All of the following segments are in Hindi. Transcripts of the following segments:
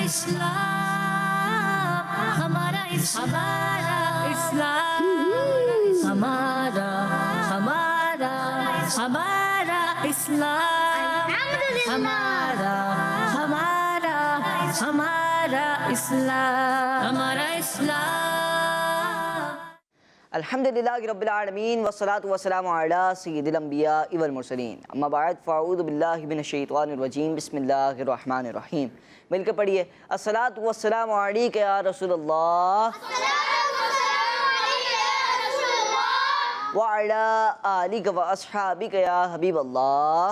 इस्लाम, हमारा इस्लाम, हमारा हमारा हमारा इस्लाम, हमारा हमारा हमारा इस्लाम, हमारा इस्लाम। अल्हम्दुलिल्लाहि रब्बिल आलमीन वस्सलातु वस्सलामु अला सय्यिदिल अंबिया वल मुरसलीन अम्मा बाद फ़अऊज़ु बिल्लाहि मिनश शैतानिर रजीम बिस्मिल्लाहिर रहमानिर रहीम। मिलकर पढ़िए अस्सलातु वस्सलामु अलैका या रसूलल्लाह व अला आलिका व अस्हाबिका या हबीबल्लाह।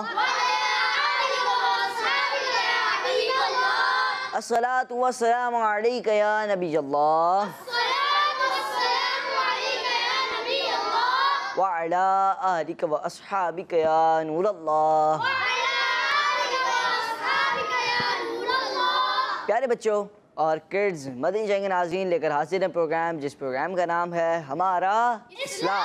अस्सलातु वस्सलामु अलैका या नबियल्लाह व अला आलिका व अस्हाबिका या नूरल्लाह। प्यारे बच्चों और किड्स, मदनी चैनल के नाज़रीन लेकर हाजिर है प्रोग्राम, जिस प्रोग्राम का नाम है हमारा इस्लाम।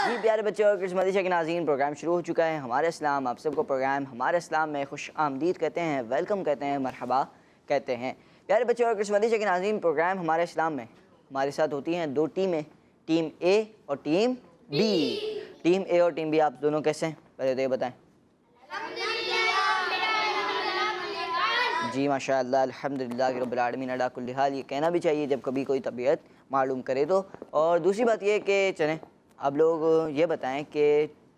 जी प्यारे बच्चों और किड्स, मदनी चैनल के नाज़रीन, प्रोग्राम शुरू हो चुका है हमारा इस्लाम। आप सबको प्रोग्राम हमारा इस्लाम में खुश आमदीद कहते हैं, वेलकम कहते हैं, मरहबा कहते हैं। प्यारे बच्चों और किड्स, मदनी चैनल के नाज़रीन, प्रोग्राम हमारे इस्लाम में हमारे साथ होती हैं दो टीमें, टीम ए और टीम बी। टीम ए और टीम बी आप दोनों कैसे हैं पहले तो ये बताएं। जी माशाअल्लाह, अल्हम्दुलिल्लाह रब्बिल आलमीन अला कुल्ली हाल, ये कहना भी चाहिए जब कभी कोई तबीयत मालूम करे तो। और दूसरी बात ये कि चलें आप लोग ये बताएं कि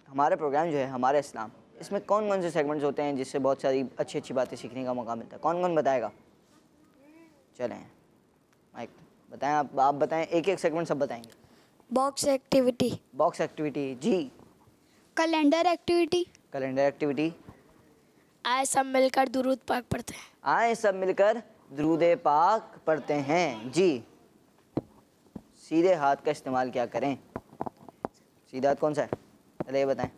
हमारा प्रोग्राम जो है हमारा इस्लाम, इसमें कौन कौन से सेगमेंट्स होते हैं जिससे बहुत सारी अच्छी अच्छी बातें सीखने का मौका मिलता है। कौन कौन बताएगा? चलें माइक बताएं, आप बताएं, एक एक सेगमेंट सब बताएंगे। बॉक्स एक्टिविटी, बॉक्स एक्टिविटी जी, कैलेंडर एक्टिविटी, कैलेंडर एक्टिविटी, आए सब मिलकर दुरूद पाक पढ़ते हैं, आए सब मिलकर दुरूद पाक पढ़ते हैं जी। सीधे हाथ का इस्तेमाल क्या करें? सीधा हाथ कौन सा है पहले ये बताएं।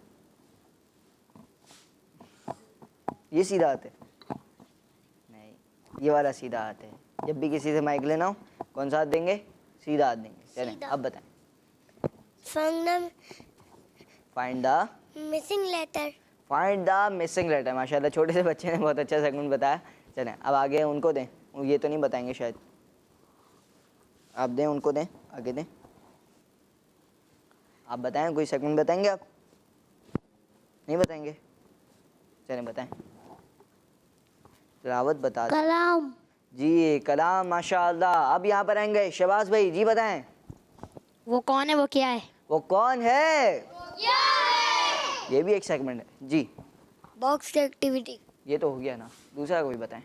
ये सीधा हाथ है? नहीं, ये वाला सीधा हाथ है। जब भी किसी से माइक लेना हो कौन सा हाथ देंगे? सीधा हाथ देंगे। चलें अब बताएं। Find the missing letter, find the missing letter. माशाल्लाह छोटे से बच्चे ने बहुत अच्छा सेगमेंट बताया। चलें अब आगे उनको दें, ये तो नहीं बताएंगे शायद, आप दें उनको, दें आगे दें, आप बताएं कोई सेगमेंट बताएंगे? आप नहीं बताएंगे? चलें बताएं, तिलावत बता दें। कलाम, जी कलाम, माशाल्लाह। अब यहाँ पर आएंगे शहबाज भाई, जी बताएं। वो कौन है, वो क्या है? वो कौन है? ये भी एक सेगमेंट है जी। बॉक्स एक्टिविटी, ये तो हो गया ना, दूसरा कोई बताएं।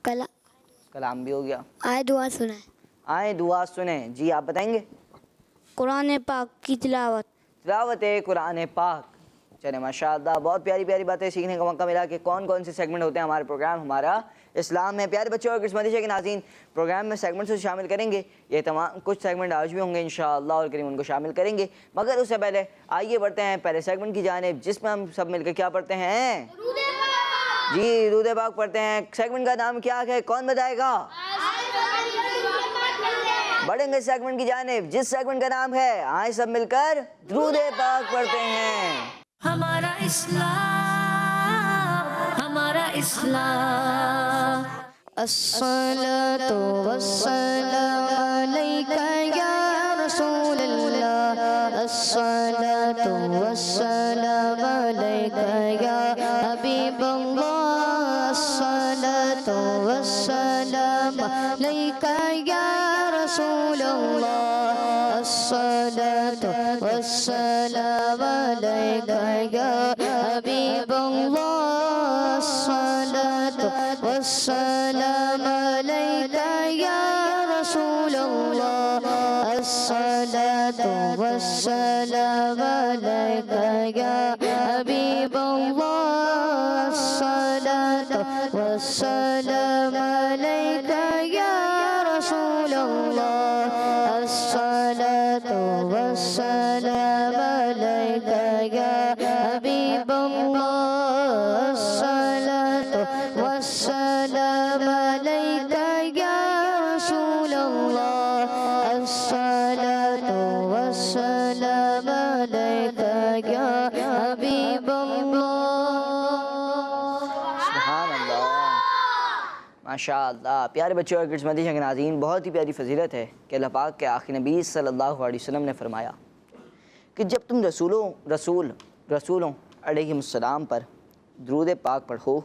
कलाम भी हो गया। आए दुआ सुनाए, आए दुआ सुने जी, आप बताएंगे। कुरान पाक की तिलावत, तिलावत कुरान पाक। चले माशाअल्लाह, बहुत प्यारी प्यारी बातें सीखने का मौका मिला कि कौन कौन से सेगमेंट होते हैं हमारे प्रोग्राम हमारा इस्लाम में। प्यारे बच्चों और किस्मती के नाज़रीन, प्रोग्राम में सेगमेंट से शामिल करेंगे, ये तमाम कुछ सेगमेंट आज भी होंगे इंशाअल्लाह और करीम उनको शामिल करेंगे। मगर उससे पहले आइए बढ़ते हैं पहले सेगमेंट की जानिब, जिसमें हम सब मिलकर क्या पढ़ते हैं? जी दुरूद पाक पढ़ते हैं। सेगमेंट का नाम क्या है, कौन बताएगा? बढ़ेंगे सेगमेंट की जानिब, जिस सेगमेंट का नाम है आए सब मिलकर दुरूद पाक पढ़ते हैं। हमारा इस्लाम, हमारा इस्लाम। अस्सलातु वस्सलामु अलैका या रसूलल्लाह, अस्सलातु वस्सलामु अलैका या हबीबल्लाह, अस्सलातु वस्सलामु अलैका या रसूलल्लाह, अस्सलातु वस्सलामु अलैका या हबीबल्लाह, अस्सलातु वस्सलामु अलैका या रसूलल्लाह, अस्सलातु वस्सलामु अलैका या हबीबल्लाह, अस्सलातु वस्सलामु अलैका या रसूलल्लाह, अस्सलातु वस्सलामु अलैका या हबीबल्लाह, अस्सलातु वस्सलामु अलैका या रसूलल्लाह, अस्सलातु वस्सलामु अलैका या हबीबल्लाह। सुभान अल्लाह, माशाअल्लाह। प्यारे बच्चों और किड्स मदीना के नाज़रीन, बहुत ही प्यारी फजीलत है कि अल्लाह पाक के आखिरी नबी सल्लल्लाहु अलैहि वसल्लम ने फरमाया कि जब तुम रसूलों अलैहिमुस्सलाम पर दुरूद पाक पढ़ो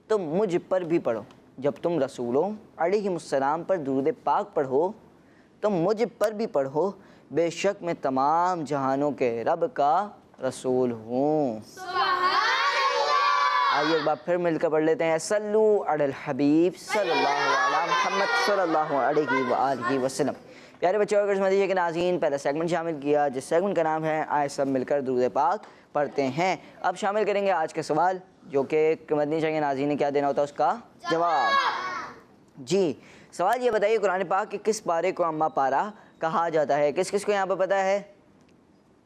तो मुझ पर भी पढ़ो। जब तुम रसूलों अलैहिमुस्सलाम पर दुरूद पाक पढ़ो तो मुझ पर भी पढ़ो, बेशक मैं तमाम जहानों के रब का रसूल हूँ। आइए एक बार फिर मिलकर पढ़ लेते हैं। सल्लू अलल हबीब सल्लल्लाहु अला मुहम्मद सल्लल्लाहु अलैहि व आलिहि वसल्लम। प्यारे बच्चों और मदीना के नाज़रीन, पहला सेगमेंट शामिल किया जिस सेगमेंट का नाम है आए सब मिलकर दुरूद पाक पढ़ते हैं। अब शामिल करेंगे आज का सवाल, जो कि मदीना के नाज़रीन ने क्या देना होता है उसका जवाब। जी, सवाल ये बताइए, कुरान पाक के किस पारे को अम्मा पारा कहा जाता है? किस किस को यहाँ पर पता है?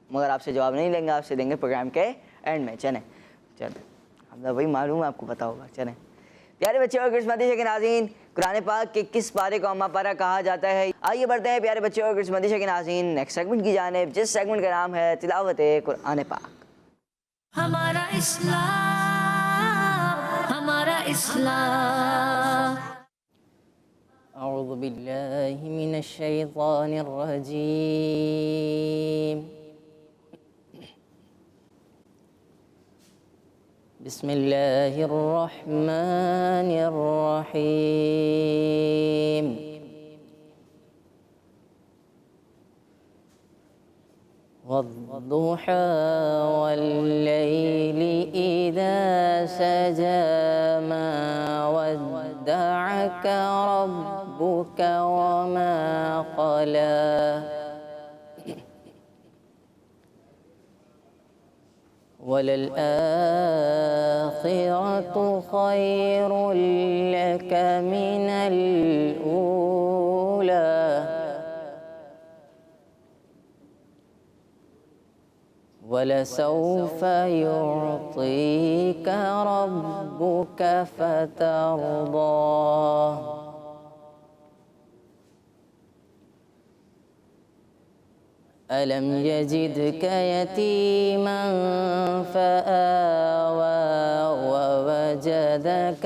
मगर आपसे जवाब नहीं लेंगे, आपसे देंगे प्रोग्राम के एंड में। चलें अब वही मालूम है आपको पता होगा। चलें प्यारे बच्चे और मदीना के नाज़रीन, कुरान पाक के किस पारे को अम्मा पारा कहा जाता है? आइए बढ़ते हैं प्यारे बच्चे और मदीना के नाज़रीन नेक्स्ट सेगमेंट की जानिब, जिस सेगमेंट का नाम है तिलावत कुरान पाक। हमारा इस्लाम अऊज़ु बिल्लाहि मिनश शैतानिर रजीम। बिस्मिल्लाहिर रहमानिर रहीम। वद्दुहा वल्लैलि इज़ा सजा मा वद्दअक रब्बुक वमा क़ला। वललआखिरतु खैरुल लक मिनल ऊला। वलसौफ युअतीक रब्बुक फतरदा। अलम यजिदक यतीमन फआवा ववजदक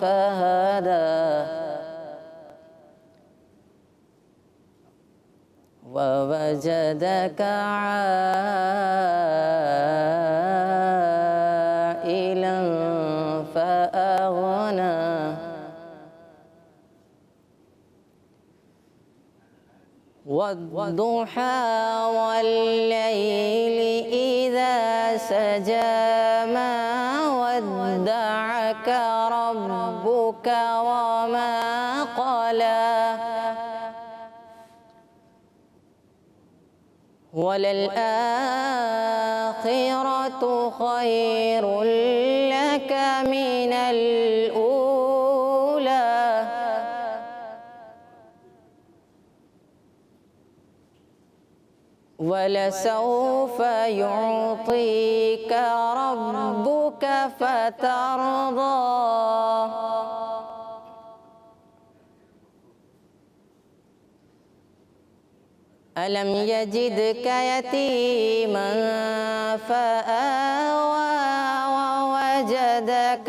फहदा। ववजदक आइलन फअगना। वद्दुहा वल्लैलि इज़ा सजा मा वद्दअक रब्बुक वमा क़ला। वललआखिरतु खैरुल लक मिनल ऊला। वलसौफ युअतीक रब्बुक फतरदा। अलम यजिदक यतीमन फआवा ववजदक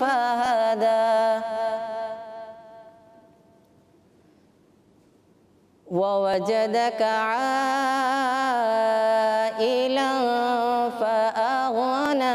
फहदा। ववजदक आइलन फअगना।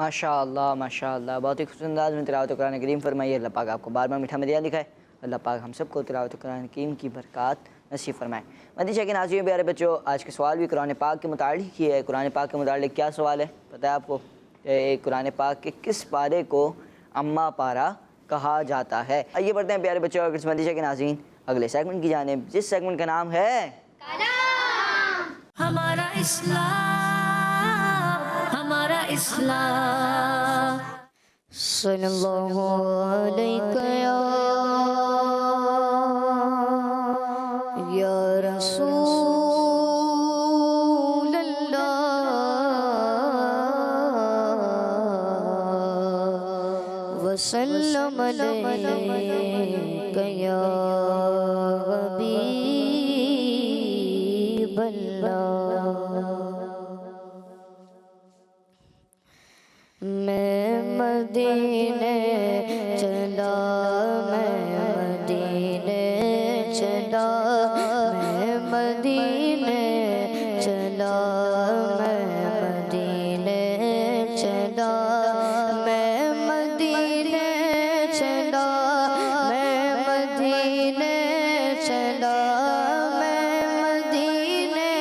माशाअल्लाह माशाअल्लाह, बहुत ही खूबसूरत अंदाज में तिलावत कुरान करीम फरमाइए। अल्लाह पाक आपको बार बार मीठा मदिया दिखाए। अल्लाह पाक हम सबको तिलावत कुरान करीम की बरकत नसीब फरमाए। मदीशा के नाज़रीन प्यारे बच्चों, आज के सवाल भी कुरान पाक के मुताल्लिक़ ही है। कुरान पाक के मुताल्लिक़ क्या सवाल है पता है आपको? कुरान पाक के किस पारे को अम्मा पारा कहा जाता है? आइए बढ़ते हैं प्यारे बच्चों और मदीशा के नाज़रीन अगले सेगमेंट की जानिब, जिस सेगमेंट का नाम है हमारा इस्लाम, हमारा इस्लाम। सल्लल्लाहु अलैहि या रसूल अल्लाह वसल्लम अलैका या हबीब अल्लाह। मैं मदीने चला, मैं मदीने चला, मैं मदीने चला, मैं मदीने चला, मैं मदीने चला, मैं मदीने चला, मैं मदीने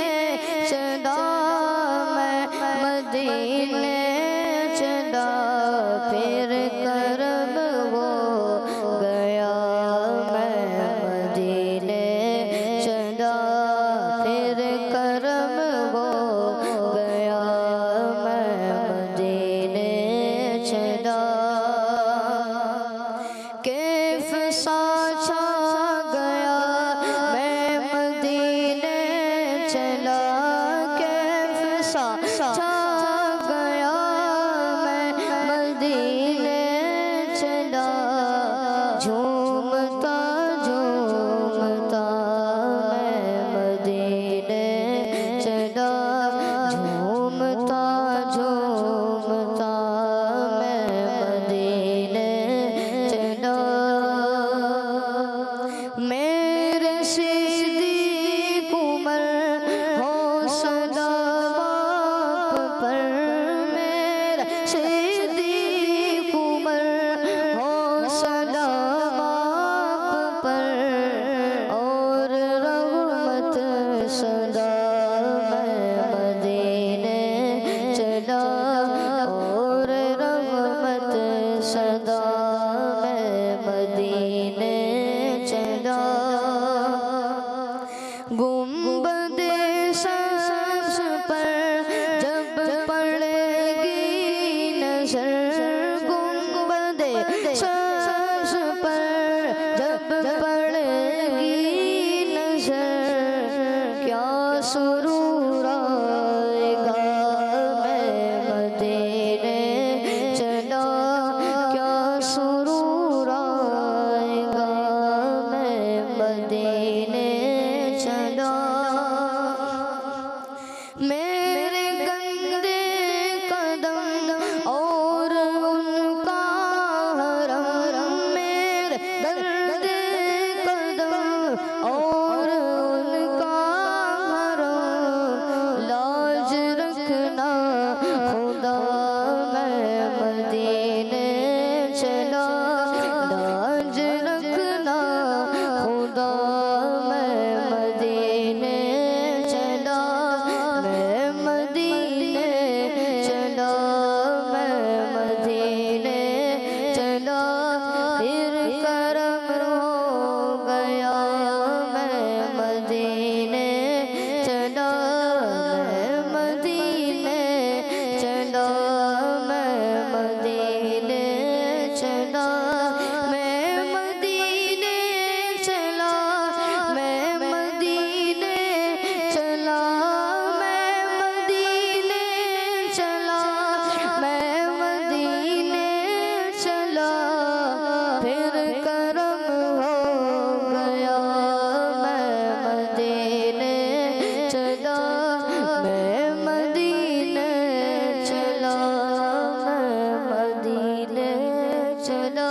चलो।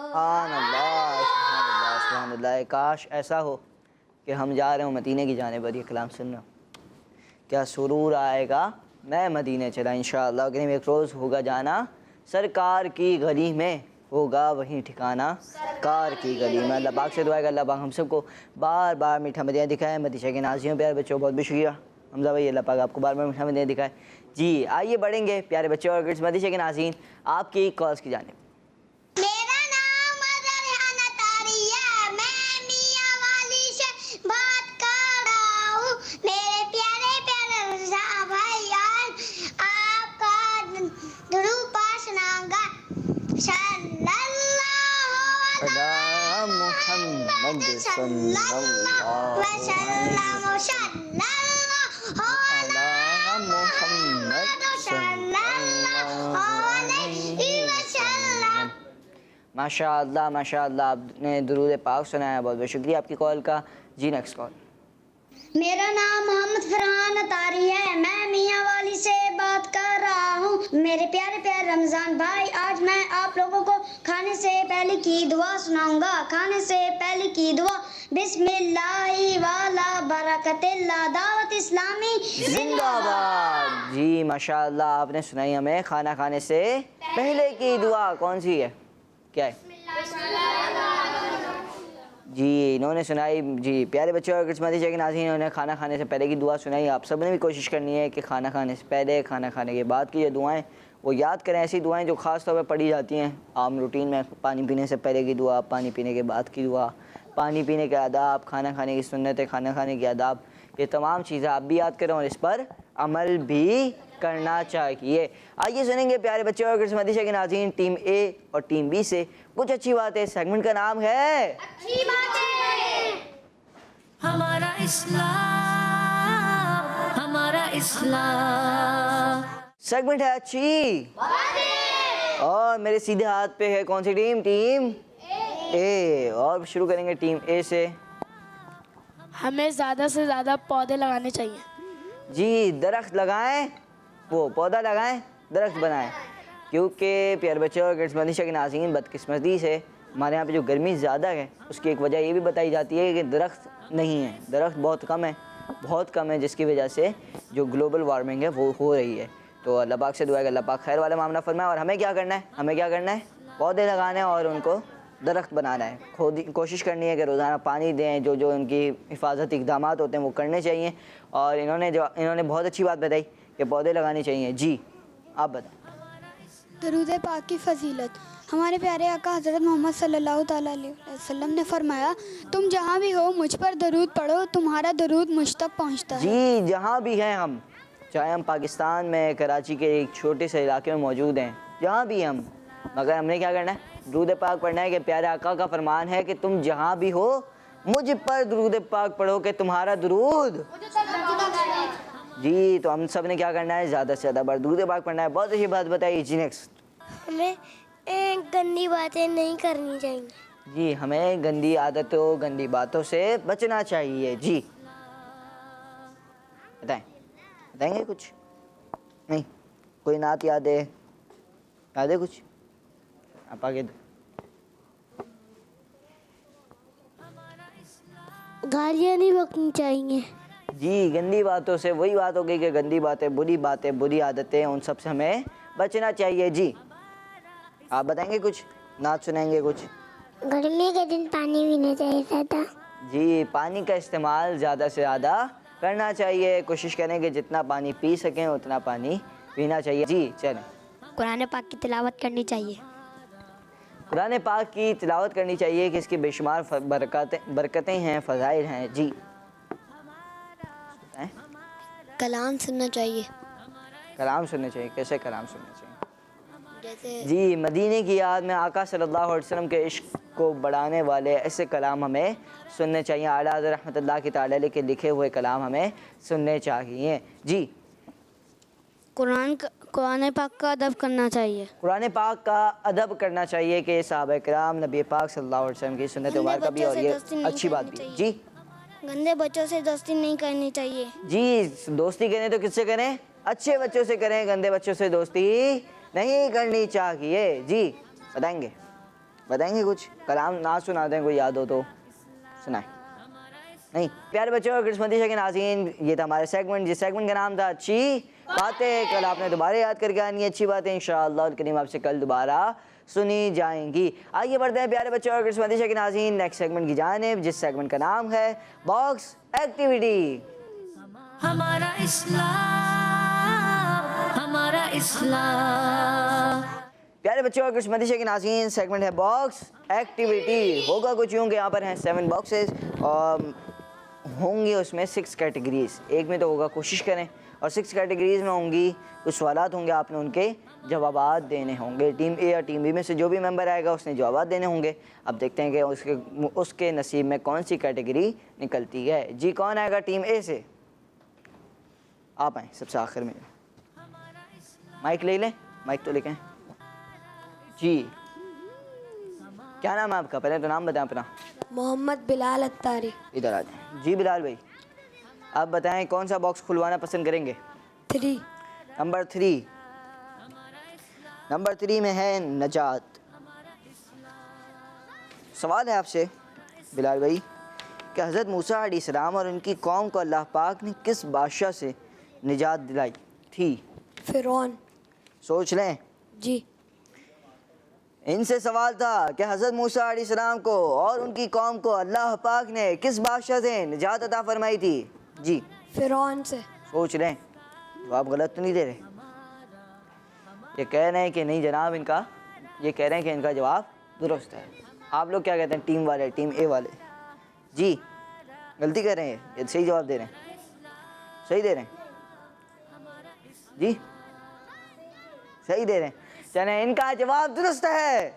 सुभान अल्लाह, सुभान अल्लाह, सुभान अल्लाह। काश ऐसा हो कि हम जा रहे हो मदीने की जानिब और ये कलाम सुन रहे हो, क्या सुरूर आएगा। मैं मदीने चला इंशाअल्लाह करीम, एक रोज़ होगा जाना सरकार की गली में, होगा वहीं ठिकाना सरकार की गली में। अल्लाह पाक से दुआ है कि अल्लाह पाक हम सबको बार बार मीठा मदीना दिखाए। मदीना के नाज़ियों प्यारे बच्चों बहुत बहुत शुक्रिया हमजा भाई, अल्लाह पाक आपको बार बार मीठा मदीना दिखाए। जी आइए बढ़ेंगे प्यारे बच्चों और मदीना के नाज़रीन आपकी कॉल्स की जानिब। मेरा नाम रेहाना तारिया, मैं मियां वाली से बात कर रहा हूँ। मेरे प्यारे प्यारे रज़ा भाई आज आपका दुरूद पाठ सुनाऊंगा। सल्लल्लाहु अला मुहम्मद सल्लल्लाहु वसल्लम, अला मुहम्मद सल्लल्लाहु अलैहि वसल्लम। माशाअल्लाह माशाअल्लाह, आपने दुरूद पाक सुनाया, बहुत बहुत शुक्रिया आपकी कॉल का। जी नेक्स्ट कॉल। मेरा नाम मोहम्मद फरहान अतारी है, मैं मियां वाली से बात कर रहा हूँ। मेरे प्यारे प्यारे रमज़ान भाई आज मैं आप लोगों को खाने से पहले की दुआ सुनाऊंगा। खाने से पहले की दुआ। बिस्मिल्लाहि वाला बरकतिल्लाह, दावत इस्लामी जिंदाबाद। जी माशाअल्लाह, आपने सुनाई हमें खाना खाने से पहले की दुआ। कौन सी है, क्या है? जी इन्होंने सुनाई। जी प्यारे बच्चों और मदीना के नाज़रीन, इन्होंने खाना खाने से पहले की दुआ सुनाई। आप सब ने भी कोशिश करनी है कि खाना खाने से पहले, खाना खाने के बाद की जो दुआएं वो याद करें। ऐसी दुआएं जो ख़ास तौर पर पढ़ी जाती हैं आम रूटीन में, पानी पीने से पहले की दुआ, पानी पीने के बाद की दुआ, पानी पीने के आदाब, खाना खाने की सुन्नतें, खाना खाने के आदाब, ये तमाम चीज़ें आप भी याद करें और इस पर अमल भी करना चाहिए। आइए सुनेंगे प्यारे बच्चों और मदीना के नाज़रीन टीम ए और टीम बी से कुछ अच्छी बातें। सेगमेंट का नाम है अच्छी बातें। हमारा इस्लाम, हमारा इस्लाम। सेगमेंट है अच्छी और मेरे सीधे हाथ पे है कौन सी टीम? टीम ए। और शुरू करेंगे टीम ए से। हमें ज़्यादा से ज़्यादा पौधे लगाने चाहिए। जी दरख्त लगाएं, वो पौधा लगाएं, दरख्त बनाएं, क्योंकि प्यारे बच्चों और मदीना के नाज़रीन बदकिस्मती से हमारे यहाँ पे जो गर्मी ज़्यादा है उसकी एक वजह ये भी बताई जाती है कि दरख्त नहीं है, दरख्त बहुत कम है, बहुत कम है, जिसकी वजह से जो ग्लोबल वार्मिंग है वो हो रही है। तो अल्लाह पाक से दुआ है कि अल्लाह पाक खैर वाला मामला फरमाए। और हमें क्या करना है? हमें क्या करना है? पौधे लगाने हैं और उनको दरख्त बनाना है। खुद कोशिश करनी है कि रोज़ाना पानी दें, जो जो उनकी हिफाजती इक़दाम होते हैं वो करने चाहिए। और इन्होंने बहुत अच्छी बात बताई कि पौधे लगाने चाहिए। जी आप बताएं। दरूद पाक की फजीलत। हमारे प्यारे आका हज़रत मोहम्मद सल्लल्लाहु ताला अलैहि वसल्लम ने फरमाया, तुम जहाँ भी हो मुझ पर दरूद पढ़ो, तुम्हारा दरूद मुझ तक पहुँचता है। जी जहाँ भी हैं हम, चाहे हम पाकिस्तान में कराची के एक छोटे से इलाके में मौजूद हैं, जहाँ भी हम, मगर हमने क्या करना है? दरूद पाक पढ़ना है कि प्यारे आका का फरमान है कि तुम जहाँ भी हो मुझ पर दरूद पाक पढ़ो कि तुम्हारा दरूद। जी तो हम सब ने क्या करना है? ज़्यादा से ज़्यादा बार दरूद पाक पढ़ना है। बहुत अच्छी बात बताइए। जी नेक्स्ट। हमें गंदी बातें नहीं करनी चाहिए। जी हमें गंदी आदतों, गंदी बातों से बचना चाहिए। जी बताएंगे कुछ? नहीं, कोई नात याद है कुछ? आप आगे दो। गालियाँ नहीं बकनी चाहिए। जी गंदी बातों से वही बात हो गई कि गंदी बातें, बुरी आदतें, उन सब से हमें बचना चाहिए। जी आप बताएंगे कुछ? नात सुनाएंगे कुछ? गर्मी के दिन पानी पीना चाहिए ज़्यादा। जी पानी का इस्तेमाल ज़्यादा से ज़्यादा करना चाहिए। कोशिश करें कि जितना पानी पी सकें उतना पानी पीना चाहिए। जी चलें। कुरान पाक की तिलावत करनी चाहिए। कुरान पाक की तिलावत करनी चाहिए कि इसकी बेशुमार बरकतें हैं, फ़ज़ाइल हैं। जी कलाम सुनना चाहिए। कलाम सुनने चाहिए। कैसे कलाम सुनने चाहिए? जैसे जी मदीने की याद में आका सल्लल्लाहु अलैहि वसल्लम के इश्क को बढ़ाने वाले ऐसे कलाम हमें सुनने चाहिए। आला हज़रत रहमतुल्लाह की ताला अलैह के लिखे हुए कलाम हमें सुनने चाहिए। जी कुरान पाक का अदब करना चाहिए। कुरान पाक का अदब करना चाहिए कि सहाबा किराम नबी पाक सल्लल्लाहु अलैहि वसल्लम की सुन्नत मुबारक भी, और ये अच्छी बात भी। जी गंदे बच्चों से दोस्ती नहीं करनी चाहिए। जी दोस्ती करें तो किससे करें? अच्छे बच्चों से करें, गंदे बच्चों से दोस्ती नहीं करनी चाहिए। जी बताएंगे, बताएंगे कुछ कलाम ना सुना दें, कोई याद हो तो सुनाए। नहीं प्यारे बच्चों और क्रिसमस के नाज़रीन, ये था हमारा सेगमेंट, जिस सेगमेंट का नाम था अच्छी बातें। कल आपने दोबारा याद करके आनी है अच्छी बातें, इंशाअल्लाह करीम आपसे कल दोबारा सुनी जाएंगी। आइए बढ़ते हैं प्यारे बच्चों और क्रिसमस के नाज़रीन नेक्स्ट सेगमेंट की जानिब, जिस सेगमेंट का नाम है बॉक्स एक्टिविटी। हमारा इस्लाम, हमारा इस्लाम। प्यारे बच्चों और क्रिसमस के नाज़रीन सेगमेंट है बॉक्स एक्टिविटी। होगा कुछ यूँ कि यहाँ पर हैं 7 बॉक्सेस और होंगी उसमें 6 कैटेगरीज। एक में तो होगा कोशिश करें और 6 कैटेगरीज में होंगी कुछ सवालात होंगे, आपने उनके जवाबात देने होंगे। टीम ए या टीम बी में से जो भी मेंबर आएगा उसने जवाबात देने होंगे। अब देखते हैं कि उसके नसीब में कौन सी कैटेगरी निकलती है। जी कौन आएगा टीम ए से? आप आएँ सबसे आखिर में। माइक ले लें, माइक तो लेके जी। क्या नाम है आपका? पहले तो नाम बताएं अपना। मोहम्मद बिलाल अत्तारी। इधर आ जाएं। जी बिलाल भाई, आप बताएं कौन सा बॉक्स खुलवाना पसंद करेंगे? 3। नंबर 3। नंबर 3 में है नजात। सवाल है आपसे बिलाल भाई कि हज़रत मूसा अलैहिस्सलाम और उनकी कौम को अल्लाह पाक ने किस बादशाह से निजात दिलाई थी? फिरौन। सोच लें। जी। इनसे सवाल था कि हज़रत मूसा अलैहिस्सलाम को और उनकी कौम को अल्लाह पाक ने किस बादशाह से निजात अता फरमाई थी? जी फिरौन से। सोच लें। जवाब गलत तो नहीं दे रहे? ये कह रहे हैं कि नहीं जनाब, इनका ये कह रहे हैं कि इनका जवाब दुरुस्त है। आप लोग क्या कहते हैं टीम वाले, टीम ए वाले? जी गलती कर रहे हैं, ये सही जवाब दे रहे हैं, सही दे रहे हैं जी, सही दे रहे हैं। चलें इनका जवाब दुरुस्त है।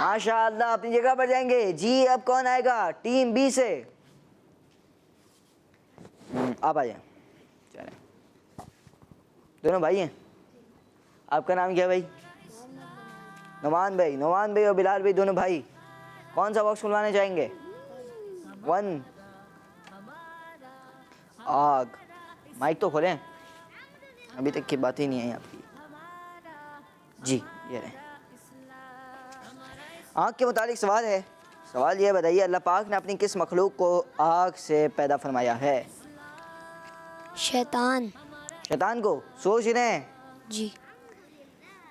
माशाअल्लाह अपनी जगह पर जाएंगे। जी अब कौन आएगा टीम बी से? आप आ जाए। चलें दोनों भाई हैं। आपका नाम क्या भाई? नोमान भाई। नोमान भाई और बिलाल भाई दोनों भाई कौन सा बॉक्स खुलवाना चाहेंगे? 1। आग। माइक तो खोलें, अभी तक की बात ही नहीं आई आपकी। जी ये रहे। आग के मुतालिक सवाल है। सवाल ये बताइए अल्लाह पाक ने अपनी किस मखलूक को आग से पैदा फरमाया है? शैतान। शैतान को। सोच रहे हैं। जी।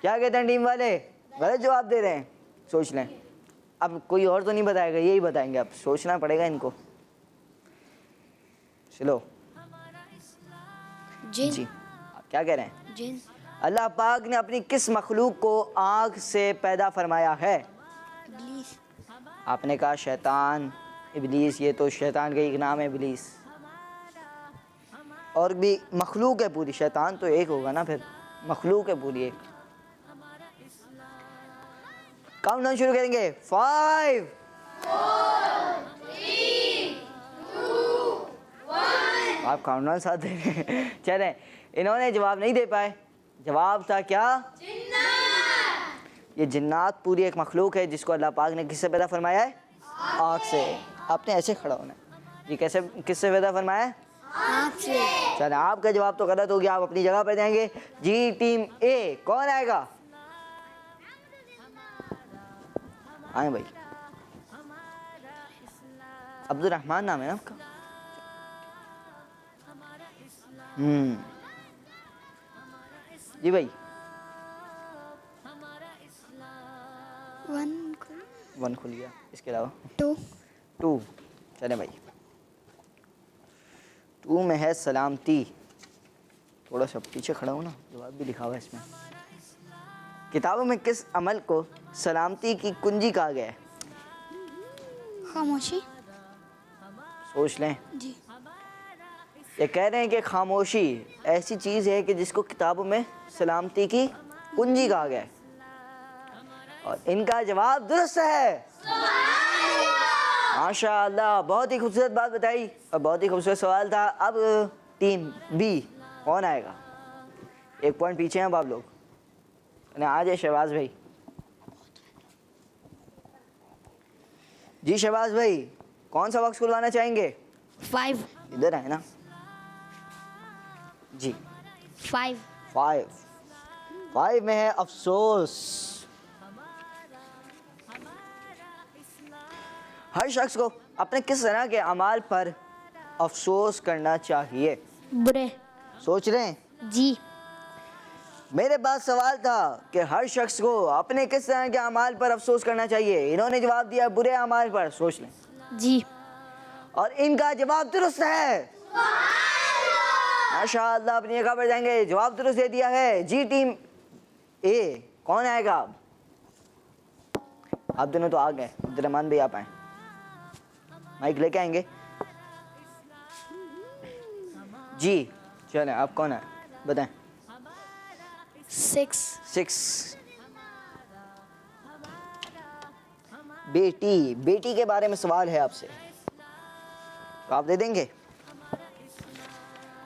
क्या कहते हैं टीम वाले? गलत जवाब दे रहे हैं। सोच लें। अब कोई और तो नहीं बताएगा, यही बताएंगे। अब सोचना पड़ेगा इनको। चलो जिन। जी क्या कह रहे हैं? जिन। अल्लाह पाक ने अपनी किस मखलूक को आग से पैदा फरमाया है? इब्लीस। आपने कहा शैतान, इब्लीस। ये तो शैतान का एक नाम है इब्लीस, और भी मखलूक है पूरी। शैतान तो एक होगा ना, फिर मखलूक है पूरी एक। काउंटडाउन शुरू करेंगे। 5 4 3 2 1। आप काउंटडाउन साथ दे रहे हैं। चलें इन्होंने जवाब नहीं दे पाए। जवाब था क्या? जिन्नात। ये जिन्नात पूरी एक मखलूक है जिसको अल्लाह पाक ने किससे पैदा फरमाया है? आग से। आपने ऐसे खड़ा होना है। ये कैसे, किससे पैदा फरमाया है? आग से। चलें आपका जवाब तो गलत हो गया, आप अपनी जगह पर जाएंगे। जी टीम ए कौन आएगा? आए भाई। अब्दुल रहमान नाम है ना आपका? जी भाई। 1 खुल गया। इसके अलावा 2। चले भाई। 2 में है सलामती। थोड़ा सा पीछे खड़ा हूँ ना, जवाब भी लिखा हुआ है इसमें। किताबों में किस अमल को सलामती की कुंजी कहा गया है? खामोशी। सोच लें। जी। ये कह रहे हैं कि खामोशी ऐसी चीज़ है कि जिसको किताबों में सलामती की कुंजी कहा गया है, और इनका जवाब दुरुस्त है। माशाअल्लाह बहुत ही खूबसूरत बात बताई और बहुत ही खूबसूरत सवाल था। अब टीम बी कौन आएगा? 1 पॉइंट पीछे हैं अब आप लोग। आ जाए शहबाज भाई। जी शहबाज भाई कौन सा बॉक्स खुलवाना चाहेंगे? 5। इधर है ना जी। 5। 5 में है अफसोस। हर शख्स को अपने किस तरह के अमाल पर अफसोस करना चाहिए? बुरे। सोच रहे हैं? जी। मेरे पास सवाल था कि हर शख्स को अपने किस तरह के अमाल पर अफसोस करना चाहिए। इन्होंने जवाब दिया बुरे अमाल पर। सोच लें। जी। और इनका जवाब दुरुस्त है। माशाअल्लाह, अपनी जगह पर जाएंगे। जवाब दुरुस्त दे दिया है जी टीम ए। कौन आएगा? आप दोनों तो आ गए। अब्दुर्रहमान भी आप आए, माइक लेके आएंगे जी। चलें, आप कौन है बताएं। 6 बेटी के बारे में सवाल है आपसे, तो आप दे देंगे?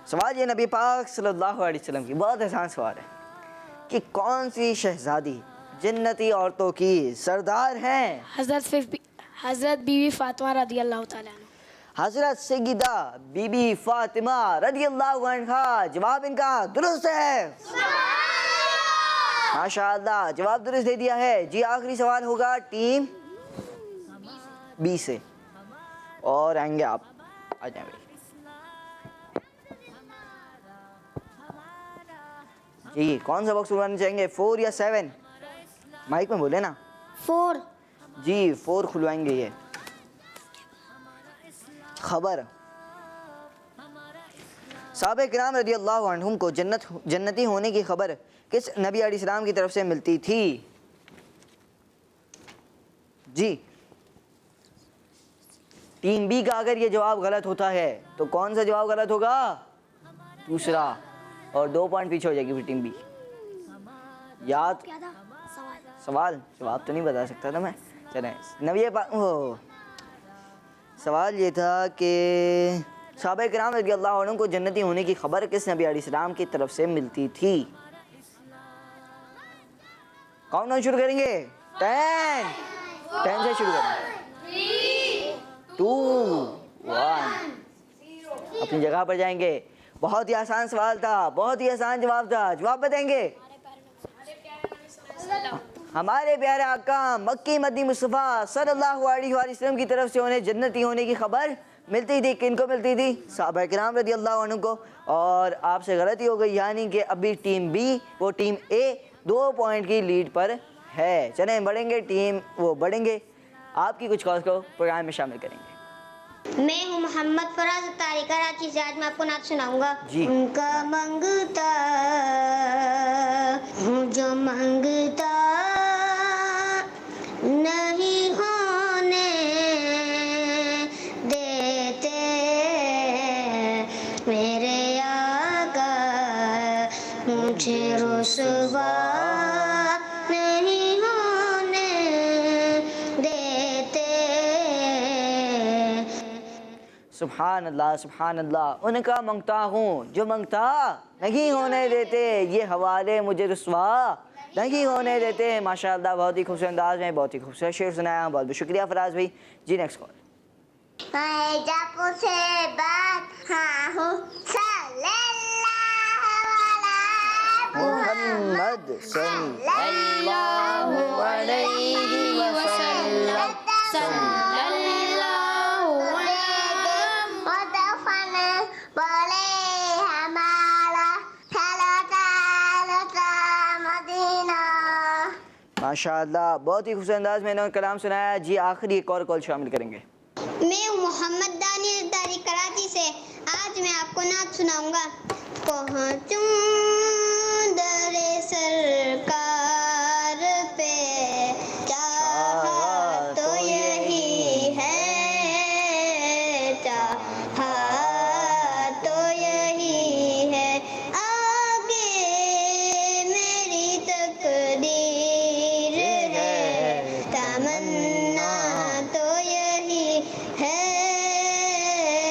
सवाल ये नबी पाक सल्लल्लाहु अलैहि वसल्लम की, बहुत आसान सवाल है कि कौन सी शहजादी जन्नती औरतों की सरदार हैं? हज़रत बीवी फातिमा रदी अल्लाह ताला अन्हा। हजरत सैयदा बीबी फातिमा रदियल्लाहु अन्हा। जवाब इनका दुरुस्त है। माशाअल्लाह, जवाब दुरुस्त दे दिया है जी। आखिरी सवाल होगा टीम बी से, और आएंगे आप, आ जाएंगे जी। कौन सा बॉक्स खुलवाना चाहेंगे, 4 या 7? माइक में बोले ना। 4। जी 4 खुलवाएंगे। ये खबर साहबे किराम रदियल्लाहु अन्हुम को जन्नती होने की खबर किस नबी अलैहिस्सलाम की तरफ से मिलती थी? जी टीम बी का अगर ये जवाब गलत होता है तो कौन सा जवाब गलत होगा? दूसरा, और 2 पॉइंट पीछे हो जाएगी फिर टीम बी। याद सवाल जवाब तो नहीं बता सकता था मैं। चलें, सवाल ये था कि सहाबा किराम रज़ियल्लाहु अन्हुम को जन्नती होने की खबर किस नबी अलैहिस्सलाम की तरफ से मिलती थी? काउंटडाउन शुरू करेंगे। 10 से शुरू करेंगे। 2 1 अपनी जगह पर जाएंगे। बहुत ही आसान सवाल था, बहुत ही आसान जवाब था। जवाब बताएंगे। हमारे प्यारे आका मक्की मदनी मुस्तफ़ा सल्लल्लाहु अलैहि वसल्लम की तरफ से उन्हें जन्नती होने की खबर मिलती थी। किनको मिलती थी? सहाबा किराम रज़ियल्लाहु अन्हुम को। और आपसे गलती हो गई, यानी कि अभी टीम बी वो टीम ए 2 पॉइंट की लीड पर है। चलें बढ़ेंगे, टीम वो बढ़ेंगे। आपकी कुछ कॉल्स को प्रोग्राम में शामिल करेंगे। मैं हूँ मोहम्मद फराज तारी कराची से। आज मैं आपको नात सुनाऊंगा। जी। उनका मंगता हूँ जो मंगता नहीं होने देते मेरे आका, मुझे रुसवा नहीं होने देते। सुभान अल्लाह, सुभान अल्लाह। उनका मंगता हूँ जो मंगता नहीं होने देते, ये हवाले मुझे रुसवा नहीं होने देते। माशाअल्लाह, बहुत ही खूबसूरत अंदाज में बहुत ही खूबसूरत शेर सुनाया। बहुत बहुत शुक्रिया फराज भाई जी। Next call. मैं जापू से बात हाँ हूँ मोहम्मद सल्लल्लाहु अलैहि वसल्लम। बोले हमारा मदीना। माशाअल्लाह, बहुत ही खूबसूरत अंदाज में इन्होंने कलाम सुनाया जी। आखिरी एक और कॉल शामिल करेंगे। मैं हूँ मोहम्मद दानिश दारी कराची से। आज मैं आपको नात सुनाऊंगा। पहुँचूं दरे सरकार पे, चाहा तो यही है, चाहा तो यही है, आगे मेरी तकदीर है, तमन्ना तो यही है,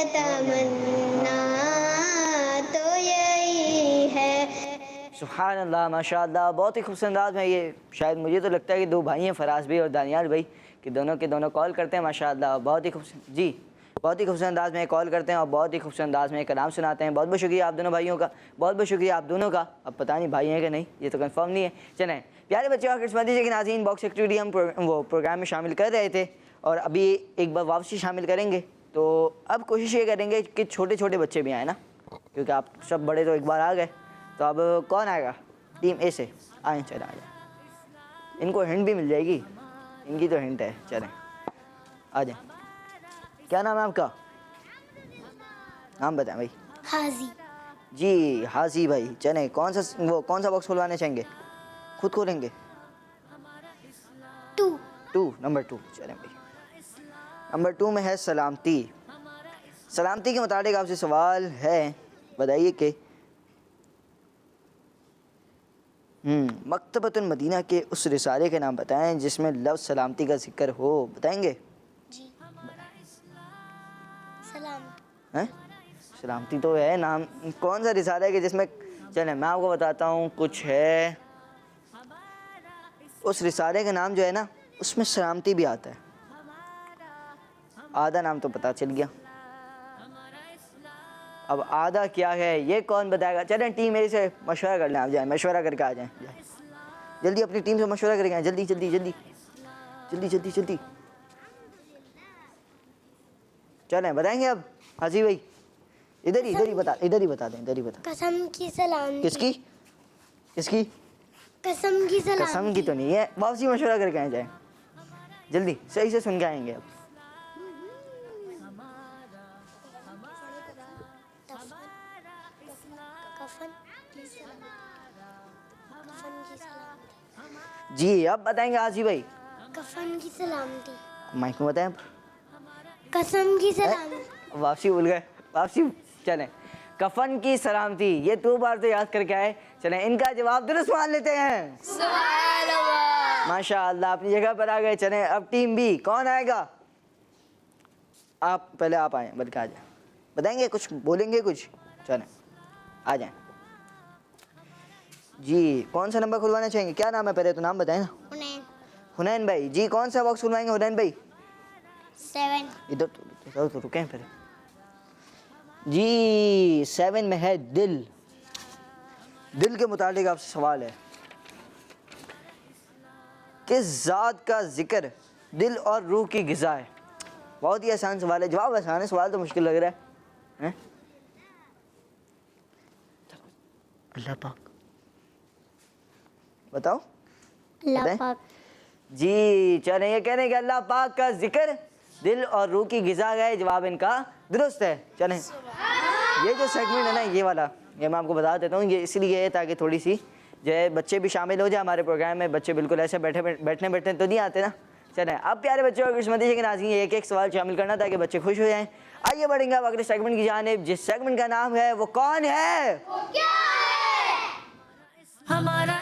तमन्ना तो यही है। सुभान अल्लाह, माशाअल्लाह, बहुत ही खूबसूरत अंदाज में। ये शायद मुझे तो लगता है कि 2 भाई हैं, फराज भाई और दानियाल भाई, कि दोनों के दोनों कॉल करते हैं। माशाअल्लाह, बहुत ही खूबसूरत जी। बहुत ही खूबसूरत अंदाज में कॉल करते हैं और बहुत ही खूबसूरत अंदाज में कलाम सुनाते हैं। बहुत बहुत शुक्रिया आप दोनों भाइयों का, बहुत बहुत शुक्रिया आप दोनों का। अब पता नहीं भाई हैं कि नहीं, ये तो कंफर्म नहीं है। चलें प्यारे बच्चों, आखिर समझ लीजिए कि नाज़रीन बॉक्स एक्टिविटी हम वो प्रोग्राम में शामिल कर रहे थे और अभी एक बार वापसी शामिल करेंगे। तो अब कोशिश ये करेंगे कि छोटे छोटे बच्चे भी आए ना, क्योंकि आप सब बड़े तो एक बार आ गए। तो अब कौन आएगा? टीम ए से आए, चले आ जाए। इनको हिंट भी मिल जाएगी, इनकी तो हिंट है। चलें आ जाए। क्या नाम है आपका? नाम बताएं भाई। हाजी। जी हाजी भाई, चलें कौन सा बॉक्स खुलवाना चाहेंगे? खुद खोलेंगे? 2 नंबर 2। चलें भाई, नंबर 2 में है सलामती। सलामती के मुताबिक आपसे सवाल है, बताइए कि मकतबतुल मदीना के उस रिसाले के नाम बताएं जिसमें लफ्ज़ सलामती का जिक्र हो। बताएंगे? जी। सलाम। हैं? सलामती तो है नाम, कौन सा रिसाला है कि जिसमें, चलें मैं आपको बताता हूँ, कुछ है उस रिसाले का नाम जो है ना, उसमें सलामती भी आता है। आधा नाम तो पता चल गया, अब आधा क्या है ये कौन बताएगा? चलें टीम ए से मशवरा कर लें, आप जाएँ मशवरा करके आ जाएँ। जल्दी अपनी टीम से मशवरा करके आए, जल्दी जल्दी जल्दी जल्दी जल्दी जल्दी। चलें बताएंगे अब हाजी भाई? इधर ही बता दें, इधर ही बता। कसम की सलाम। किसकी? कसम की सलाम। कसम की तो नहीं है, वापसी मशवरा करके आए जाए, जल्दी सही से सुन के आएंगे अब। जी अब बताएंगे हाजी भाई। कफन की सलामती। माइक में बताएं अब। कसम की सलामती। वापसी भूल गए, वापसी। चलें कफन की सलामती, ये 2 बार तो याद करके आए। चलें इनका जवाब दुरुस्त मान लेते हैं। माशाअल्लाह अपनी जगह पर आ गए। चलें अब टीम बी, कौन आएगा? आप पहले आप आए, बल्कि आ जाए, बताएंगे कुछ, बोलेंगे कुछ? चलें आ जाएं जी। कौन सा नंबर खुलवाना चाहेंगे? क्या नाम है पहले तो नाम बताएं ना। हुनैन भाई जी, कौन सा बॉक्स खुलवाएंगे हुनैन भाई? 7। इधर तो रुकें फिर जी। 7 में है दिल। दिल के मुतालिक आपसे सवाल है, किस ज़ात का जिक्र दिल और रूह की ग़िज़ा है? बहुत ही आसान सवाल है, जवाब आसान है, सवाल तो मुश्किल लग रहा है? अल्लाह पाक। बताओ। अल्लाह पाक। जी चलें, ये कह रहे हैं कि अल्लाह पाक का जिक्र दिल और रूह की ग़िज़ा है। जवाब इनका दुरुस्त है। चलें ये जो सेगमेंट है ना, ये वाला, ये मैं आपको बता देता हूँ, ये इसलिए है ताकि थोड़ी सी जो है बच्चे भी शामिल हो जाए हमारे प्रोग्राम में। बच्चे बिल्कुल ऐसे बैठने तो नहीं आते ना। चलें अब प्यारे बच्चों को किस्मत के नाज़रीन एक एक सवाल शामिल करना ताकि बच्चे खुश हो जाएं। आइए बढ़ेंगे अब अगले सेगमेंट की जानिब, जिस सेगमेंट का नाम है वो कौन है? हमारा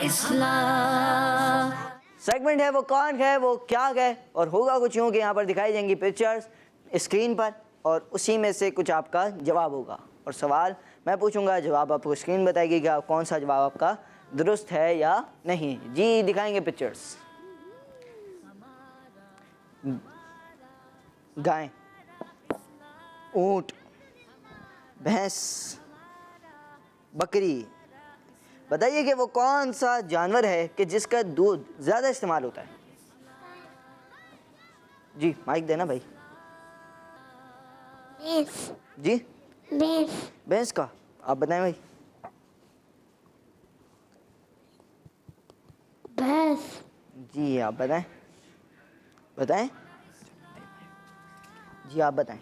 इस्लाम। सेगमेंट है वो कौन है वो क्या है, और होगा कुछ यूँ कि यहाँ पर दिखाई जाएंगी पिक्चर्स स्क्रीन पर और उसी में से कुछ आपका जवाब होगा और सवाल मैं पूछूंगा, जवाब आपको स्क्रीन बताएगी कि आप कौन सा जवाब आपका दुरुस्त है या नहीं। जी दिखाएंगे पिक्चर्स। गाय, ऊंट, भैंस, बकरी। बताइए कि वो कौन सा जानवर है कि जिसका दूध ज़्यादा इस्तेमाल होता है? जी माइक देना भाई। भैंस। जी भैंस। भैंस का, आप बताएं भाई। भैंस। जी आप बताएं, बताएं जी आप बताएं।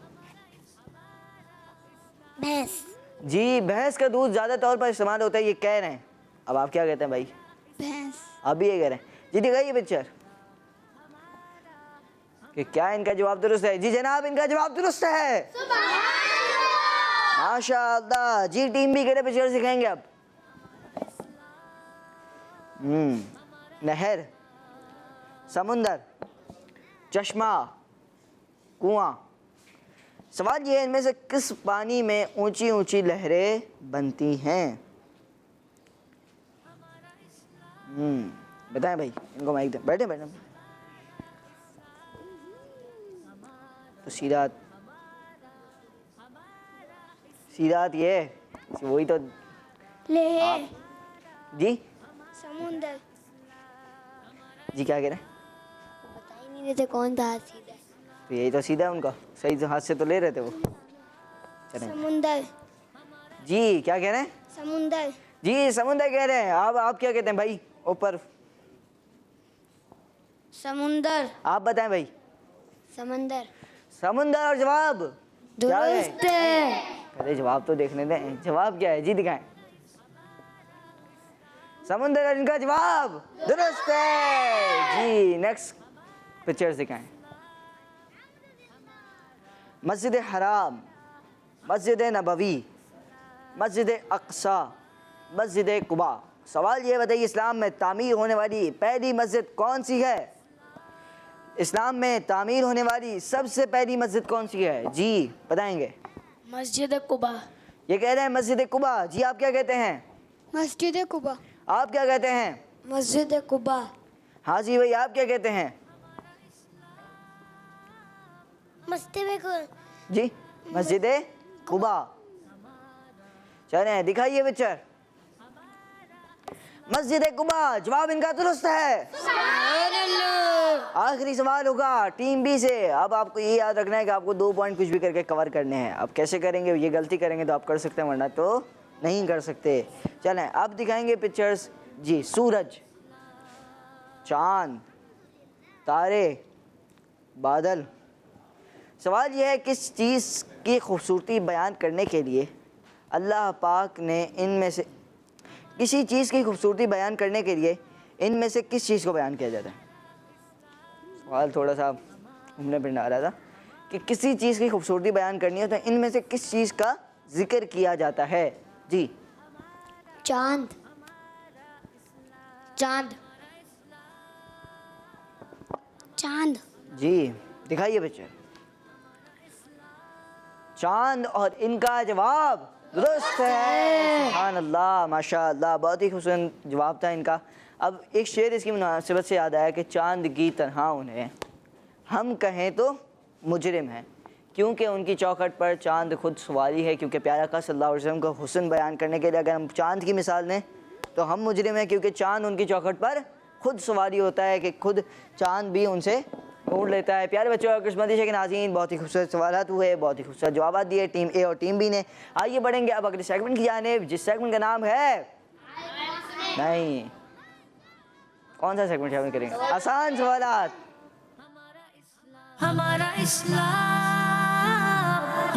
भैंस। जी भैंस का दूध ज़्यादा तौर पर इस्तेमाल होता है, ये कह रहे हैं। अब आप क्या कहते हैं भाई? भैंस। आप भी ये कह रहे हैं? जी दिखाइए पिक्चर कि क्या इनका जवाब दुरुस्त है। जी जनाब इनका जवाब दुरुस्त है। माशाअल्लाह। जी टीम भी कह रहे पिक्चर दिखाएंगे अब। नहर, समुंदर, चश्मा, कुआं। सवाल ये है इनमें से किस पानी में ऊंची ऊंची लहरें बनती हैं? बताएं भाई, इनको माइक दें। बैठे बैठे। तो सीरात ये है, वही तो ले जी समुंदर जी क्या कह रहे हैं? बता ही नहीं देते कौन था सीधा तो यही तो सीधा है उनका, सही तो हाथ से तो ले रहे थे वो। चलें समुंदर जी क्या कह रहे हैं? समुंदर जी समुंदर कह रहे हैं। आप क्या कहते हैं भाई? ऊपर समुंदर आप बताएं भाई। समंदर समुंदर और जवाब क्या है? दुरुस्त है। अरे जवाब तो देखने दें, जवाब क्या है जी दिखाएं। समुंदर और इनका जवाब दुरुस्त है जी। नेक्स्ट पिक्चर्स दिखाएं। मस्जिद हराम, मस्जिद नबवी, मस्जिद अक्सा, मस्जिद कुबा। सवाल ये बताइए इस्लाम में तामीर होने वाली पहली मस्जिद कौन सी है? इस्लाम में तामीर होने वाली सबसे पहली मस्जिद कौन सी है जी बताएंगे? मस्जिद कुबा। ये कह रहे हैं मस्जिद कुबा। जी आप क्या कहते हैं? मस्जिद कुबा आप क्या कहते हैं? मस्जिद कुबा हाँ जी भाई आप क्या कहते हैं? मस्जिद जी मस्जिद कुबा। चलें दिखाइए पिक्चर। मस्जिद कुबा जवाब इनका दुरुस्त है। आखिरी सवाल होगा टीम बी से। अब आपको ये याद रखना है कि आपको 2 पॉइंट कुछ भी करके कवर करने हैं। अब कैसे करेंगे? ये गलती करेंगे तो आप कर सकते हैं, वरना तो नहीं कर सकते। चलें अब दिखाएंगे पिक्चर्स जी। सूरज, चांद, तारे, बादल। सवाल यह है किस चीज़ की खूबसूरती बयान करने के लिए अल्लाह पाक ने इनमें से किसी चीज़ की खूबसूरती बयान करने के लिए इनमें से किस चीज़ को बयान किया जाता है? सवाल थोड़ा सा घूमने फिरने आ रहा था कि किसी चीज़ की खूबसूरती बयान करनी हो तो इनमें से किस चीज़ का जिक्र किया जाता है जी? चांद चांद चांद जी दिखाइए पिक्चर। चांद और इनका जवाब दुरुस्त है। सुभान अल्लाह माशाअल्लाह, बहुत ही खूबसूरत जवाब था इनका। अब एक शेर इसकी मुनासिबत से याद आया कि चांद की तरह उन्हें हम कहें तो मुजरिम है, क्योंकि उनकी चौखट पर चांद खुद सवारी है। क्योंकि प्यारा का सल्लल्लाहु अलैहि वसल्लम का हुस्न बयान करने के लिए अगर हम चांद की मिसाल लें तो हम मुजरिम हैं, क्योंकि चांद उनकी चौखट पर खुद सवारी होता है कि खुद चांद भी उनसे ढूंढ लेता है। प्यारे बच्चों और किस्मती के नाज़रीन, बहुत ही खूबसूरत सवालात हुए, बहुत ही खूबसूरत जवाब दिए टीम ए और टीम बी ने। आइए बढ़ेंगे अब अगले सेगमेंट की जानिब, जिस सेगमेंट का नाम है नहीं कौन सा सेगमेंट शामिल करेंगे? आसान सवालात। हमारा इस्लाम,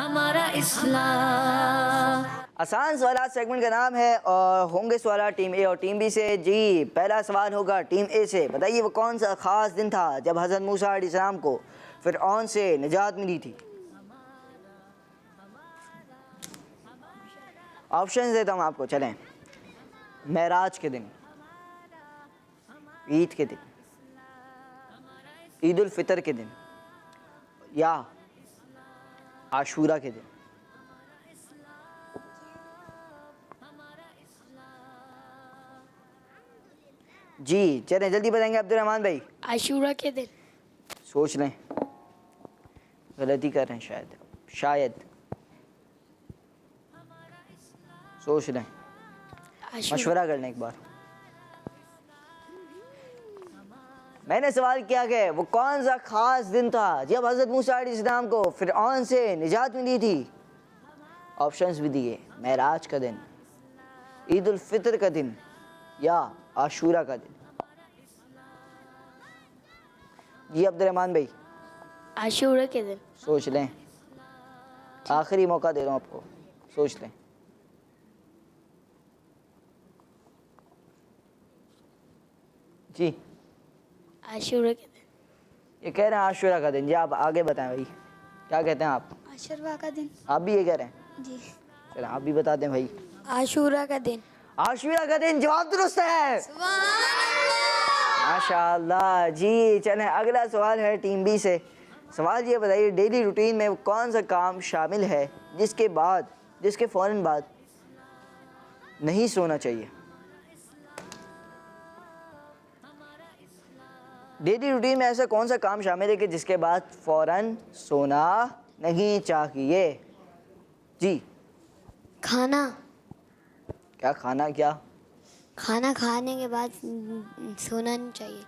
हमारा इस्लाम। आसान सवालात सेगमेंट का नाम है और होंगे सवालात टीम ए और टीम बी से जी। पहला सवाल होगा टीम ए से। बताइए वो कौन सा ख़ास दिन था जब हज़रत मूसा अलैहिस्सलाम को फ़िरऔन से निजात मिली थी? ऑप्शन देता हूँ आपको। चलें, मेराज के दिन, ईद के दिन, ईद उल फितर के दिन, या आशूरा के दिन। जी चलें जल्दी बताएंगे अब्दुर्रहमान भाई। आशूरा के दिन। सोच लें, गलती कर रहे हैं शायद सोच लें, मशवरा कर लें एक बार। मैंने सवाल किया कि वो कौन सा खास दिन था जब हज़रत मूसा अलैहिस्सलाम को फ़िरऔन से निजात मिली थी? ऑप्शंस भी दिए, मेराज का दिन, ईद उल फितर का दिन, या आशूरा का दिन। जी अब्दुर्रहमान भाई। आशूरा के दिन। सोच लें, आखिरी मौका दे रहा हूँ आपको, सोच लें। जी आशूरा के दिन। ये कह रहे हैं आशूरा का दिन। जी आप आगे बताएं भाई, क्या कहते हैं आप? आशुरा का दिन आप भी ये कह रहे हैं? जी। चलो आप भी बता दें भाई। आशूरा का दिन। आशूरा का दिन जवाब दुरुस्त है। माशाअल्लाह जी। चलें अगला सवाल है टीम बी से। सवाल ये बताइए डेली रूटीन में कौन सा काम शामिल है जिसके फ़ौरन बाद नहीं सोना चाहिए? डेली रूटीन में ऐसा कौन सा काम शामिल है कि जिसके बाद फ़ौरन सोना नहीं चाहिए? जी खाना। क्या खाना? क्या खाना खाने के बाद सोना नहीं चाहिए।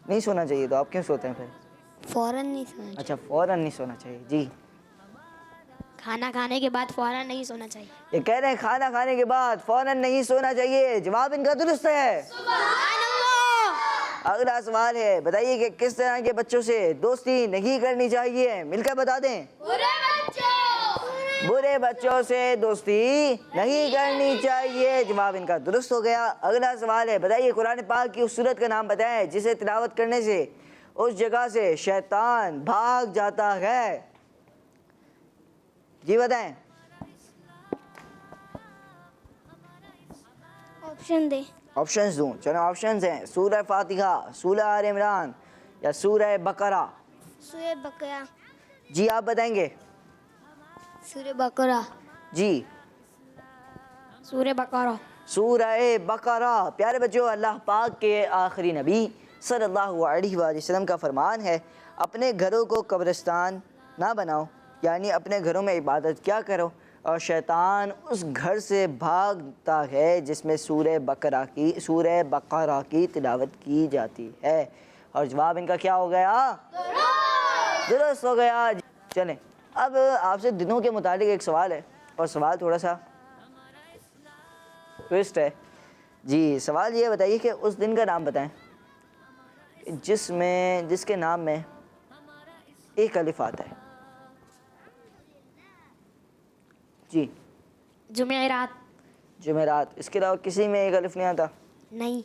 नहीं सोना चाहिए? तो आप क्यों सोते हैं फिर? फ़ौरन नहीं सोना अच्छा, फ़ौरन नहीं सोना चाहिए। जी खाना खाने के बाद फौरन नहीं सोना चाहिए। ये कह रहे हैं खाना खाने के बाद फ़ौरन नहीं सोना चाहिए। जवाब इनका दुरुस्त है। अगला सवाल है, बताइए कि किस तरह के बच्चों से दोस्ती नहीं करनी चाहिए? मिलकर बता दें। बुरे बच्चों से दोस्ती नहीं करनी चाहिए। जवाब इनका दुरुस्त हो गया। अगला सवाल है, बताइए कुरान पाक की उस सूरत का नाम बताएं जिसे तिलावत करने से उस जगह से शैतान भाग जाता है। जी बताएं। ऑप्शन दे। ऑप्शंस दूं? चलो ऑप्शंस हैं, सूरह फातिहा, सूरह आल इमरान या सूरह बकरा। सूरह बकरा। जी आप बताएंगे। सूरह बकरा। जी सूरह बकरा। सूरह बकरा। प्यारे बच्चों, अल्लाह पाक के आखिरी नबी सल्लल्लाहु अलैहि वसल्लम का फरमान है, अपने घरों को कब्रिस्तान ना बनाओ, यानी अपने घरों में इबादत क्या करो, और शैतान उस घर से भागता है जिसमें सूरह बकरा की तिलावत की जाती है। और जवाब इनका क्या हो गया? दुरुस्त हो गया। चलें, अब आपसे दिनों के मुतालिक एक सवाल है, और सवाल थोड़ा सा ट्विस्ट है। जी सवाल ये बताइए कि उस दिन का नाम बताएं जिसके नाम में एक अलिफ आता है। जी जुमेरात। जुमेरात। इसके अलावा किसी में एक अलिफ नहीं आता? नहीं।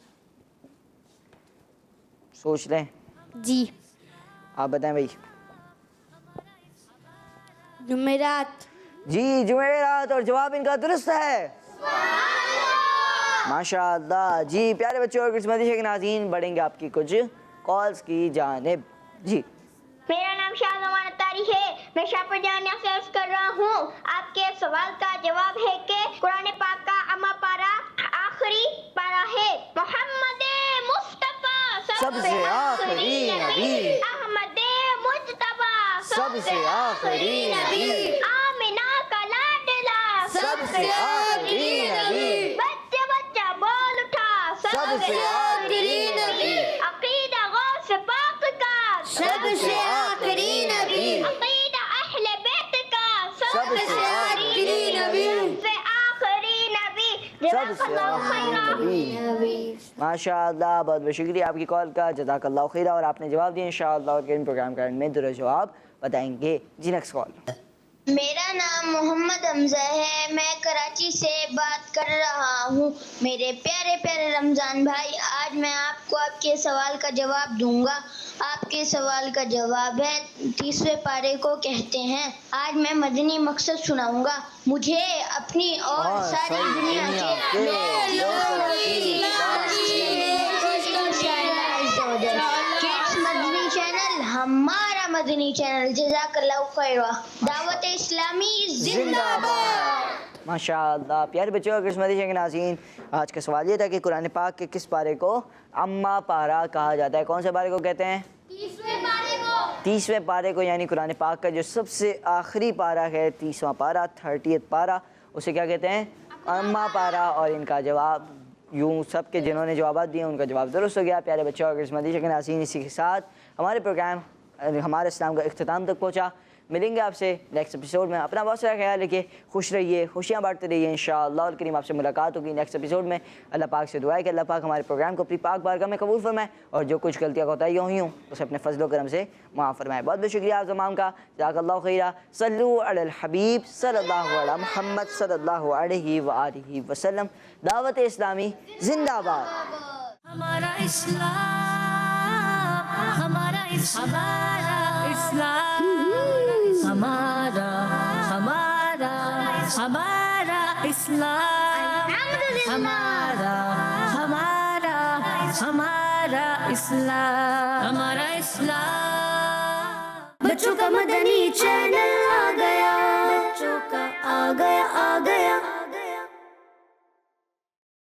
सोच लें। जी आप बताएं भाई। जुमेरात। जी जुमेरात, और जवाब इनका दुरुस्त है। माशाअल्लाह। जी प्यारे बच्चों और किस्मती के नाज़रीन, बढ़ेंगे आपकी कुछ कॉल्स की जानिब। जी मेरा नाम शाहजमान अत्तारी है, मैं शाहपुर जामिया से अर्ज कर रहा हूँ। आपके सवाल का जवाब है कि कुरान पाक का अम्मा पारा आखिरी पारा है। मोहम्मद मुस्तफा सबसे आखिरी नबी, अहमद मुज्तबा सबसे आखिरी नबी, आमिना का लाडला सबसे आखिरी नबी, बच्चा बच्चा बोल उठा सबसे आखिरी नबी, अकीदा गौस पाक का सबसे आखिरी नबी, अकीदा अहले बैत का सबसे आखिरी नबी, सबसे आखिरी नबी। सबसे आखिरी नबी। माशाअल्लाह, बहुत बहुत शुक्रिया आपकी कॉल का, जज़ाकल्लाह खैरा। और आपने जवाब दिया इंशाअल्लाह, और इन प्रोग्राम का में दुरुस्त जवाब बताएंगे। जी नेक्स्ट कॉल। मेरा नाम मोहम्मद हमजा है, मैं कराची से बात कर रहा हूँ। मेरे प्यारे प्यारे रमज़ान भाई, आज मैं आपको आपके सवाल का जवाब दूंगा। आपके सवाल का जवाब है 30वें पारे को कहते हैं। आज मैं मदनी मकसद सुनाऊंगा। मुझे अपनी और सारी दुनिया के लोगों की मदनी चैनल, हमारा मदनी चैनल, जज़ाकल्लाह खैरा। दावत इस्लामी जिंदाबाद। माशाअल्लाह। प्यारे बच्चों और किस्मती के नाज़रीन, आज का सवाल ये था कि कुरान पाक के किस पारे को अम्मा पारा कहा जाता है? कौन से पारे को कहते हैं? 30वें पारे को, यानी कुरान पाक का जो सबसे आखिरी पारा है, 30वां पारा, 30th पारा, उसे क्या कहते हैं? अम्मा पारा। और इनका जवाब यूँ सब के जिन्होंने जवाब दिए उनका जवाब दुरुस्त हो गया। प्यारे बच्चों और किस्मती के नाज़रीन, इसी के साथ हमारे प्रोग्राम हमारे इस्लाम का इख्तिताम तक पहुँचा। मिलेंगे आपसे नेक्स्ट एपिसोड में। अपना बहुत सारा ख्याल रखिए, खुश रहिए, खुशियाँ बांटते रहिए। इंशाअल्लाह अल करीम आपसे मुलाकात होगी नेक्स्ट एपिसोड में। अल्लाह पाक से दुआ है कि अल्लाह पाक हमारे प्रोग्राम को अपनी पाक बारगाह में कबूल फरमाए, और जो कुछ गलतियाँ कोताहियाँ हुई हूँ उसे अपने फजल करम से माफ़ फरमाए। बहुत बहुत शुक्रिया आप तमाम का। जज़ाकल्लाहु खैरा। सल्लु अलल हबीब सल्लल्लाहु अला मुहम्मद सल्लल्लाहु अलैहि व आलिहि वसल्लम। दावत इस्लामी जिंदाबाद। हमारा इस्लाम, हमारा इस्लाम, हमारा हमारा हमारा इस्लाम, हमारा हमारा हमारा इस्लाम, हमारा इस्लाम। बच्चों का मदनी चैनल आ गया, बच्चों का आ गया